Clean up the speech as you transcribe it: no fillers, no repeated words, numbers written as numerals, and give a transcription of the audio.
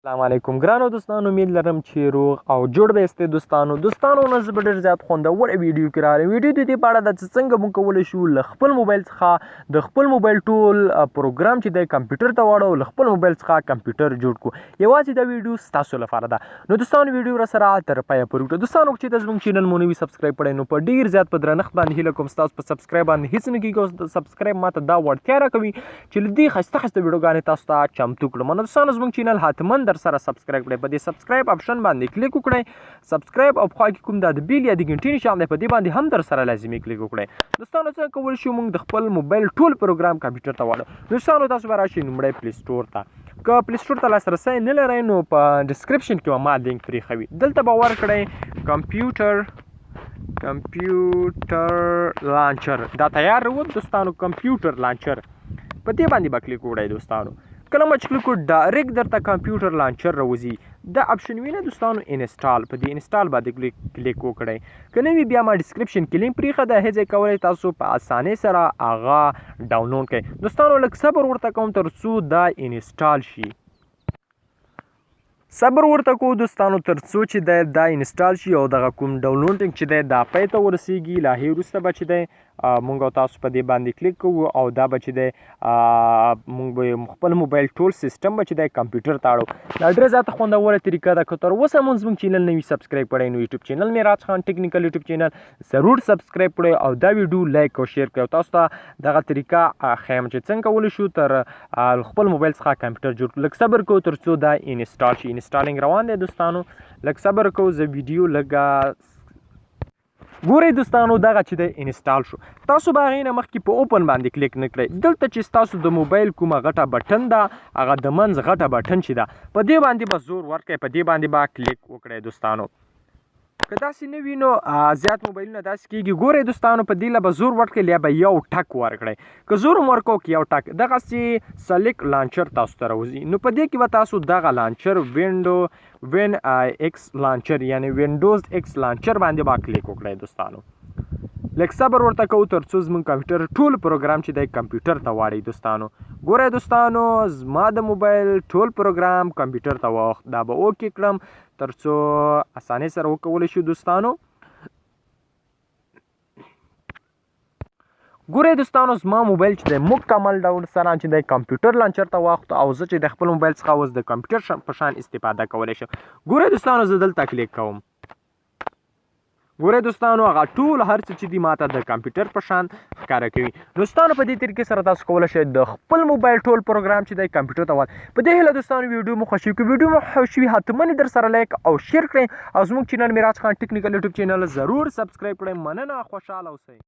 السلام علیکم ګرانو دوستانو، امید لرم چې روغ او جوړ به یاستئ. دوستانو نن زه به ډېر زیات خوندوره ویډیو کې راغلی ویډیو د دې په اړه ده چې څنګه موږ کولی شو له خپل موبایل څخه د خپل موبایل ټول پروګرام چې دی کمپیوټر ته واړو، له خپل موبایل څخه کمپیوټر جوړ کړو. یوازې دا ویډیو ستاسو لپاره ده. نو دوستانو ویډیو را سره تر پایه پورې وکړئ. دوستانو چې ته زموږ چینل مو نه وي سبسکرایب کړی نو په ډېر زیات په درنښت باندې هیله کوم ستاسو په سبسکرایب باندې هېڅ نه کېږي. سبسکرایب ماته دا وړتیا راکوي چې له دې ښایسته ویډیوګانې تاسو ته چمتو کړم. نو دوستانو زموږ چینل حتما در سره سبسکرایب کړئ. په دې سبسکرایب آپشن باندې کلیک وکړئ. سبسکرایب او خوا کې کوم دا د بیل یا د ګنټې نشان دی په دې باندې هم در سره لازمي کلیک وکړئ. دوستانو څنګه کولی شو موږ د خپل موبایل ټول پروګرام کمپیوټر ته واړو. دوستانو تاسو به راشئ لومړی پلی سټور ته. که پلی سټور ته لاسرسی نه لرئ نو په ډسکرپشن کې به ما لینک پرېښوي. دلته به ورکړئ کمپیوټر لانچر. دا تیار وو دوستانو، کمپیوټر لانچر په دې باندې به کلیک وکړئ. دوستانو کله ما چې کلیک وکړو ډایرکټ درته کمپیوټر لانچر راوځي. دا اپشن وینه دوستانو انسټال، په دې انسټال باندې کلیک وکړئ. که نه وي بیا ما ډسکرپشن کې لینک پرېښه ده، هغې ځای کولی تاسو په اسانۍ سره هغه ډاونلوډ کړئ. دوستانو لږ صبر ورته کوم تر څو دا انسټال شي. صبر ورته کوو دوستانو تر څو چې دا انسټال شي او دغه کوم ډاونلوډینګ چې دی دا پای ته ورسیږي. له هغې وروسته به چې دی مونږ او تاسو په دې باندې کلیک کوو او دا به چې دی مونږ به خپل موبایل ټول سیسټم به چې دی کمپیوټر ته اړو. دا ډېره زیاته خوندوره طریقه ده. که تر اوسه مونږ زموږ چینل نه وي سبسکرایب کړی نو یوټیوب چینل معراج خان ټیکنیکل یوټیوب چینل ضرور سبسکرایب کړئ او دا ویډیو لایک او شیر کړئ. تاسو ته دغه طریقه ښیم چې څنګه کولی شو تر خپل موبایل څخه کمپیوټر جوړ کړو. لږ صبر کوو تر څو دا انسټال شي. انسټالینګ روان دی دوستانو، لږ صبر کوو. زه ویډیو لږه ګورئ دوستانو دغه چې دی انسټال شو. تاسو به هغې نه مخکې په اوپن باندې کلیک نه کړئ. دلته چې ستاسو د موبایل کومه غټه بټن ده هغه د منځ غټه بټن چې ده په دې باندې به زور ورکړئ، په دې باندې به کلیک وکړئ. دوستانو که داسې نه وي نو زیات موبایلونه داسې کېږي. ګورئ دوستانو په دې له به زور ورکړئ یا به یو ټک ورکړئ. که زور هم ورکړو که یو ټک دغسې سلیک لانچر تاسو ته راوځي. نو په دې کې به تاسو دغه لانچر وین ایکس لانچر یعنی وینډوز ایکس لانچر باندې به کلیک وکړئ. دوستانو لږ صبر ورته کوو تر څو زموږ کمپیوټر ټول پروګرام چې دی کمپیوټر ته واړئ. دوستانو ګورئ دوستانو زما د موبایل ټول پروګرام کمپیوټر ته واوښت. دا به اوکې کړم تر څو اسانۍ سره وکولی شو. دوستانو ګورئ دوستانو زما موبایل چې دی مکمل ډول سره چې دی کمپیوټر لانچر ته واوښت او زه چې د خپل موبایل څخه اوس د کمپیوټر په شان استفاده کولی شم. ګورئ دوستانو زه دلته کلیک کوم. ګورئ دوستانو هغه ټول هر څه چې دي ماته د کمپیوټر په شان ښکاره کوي. دوستانو په دې طریقې سره تاسو کولی شئ د خپل موبایل ټول پروګرام چې دی کمپیوټر ته واړئ. په دې هیله دوستانو ویډیو مو خوښ وي. که ویډیو مو خوښ وي حتما در سره لایک او شیر کړئ او زموږ چینل معراج خان ټیکنیکل یوټیوب چینل ضرور سبسکرایب کړئ. مننه، خوشحاله اوسئ.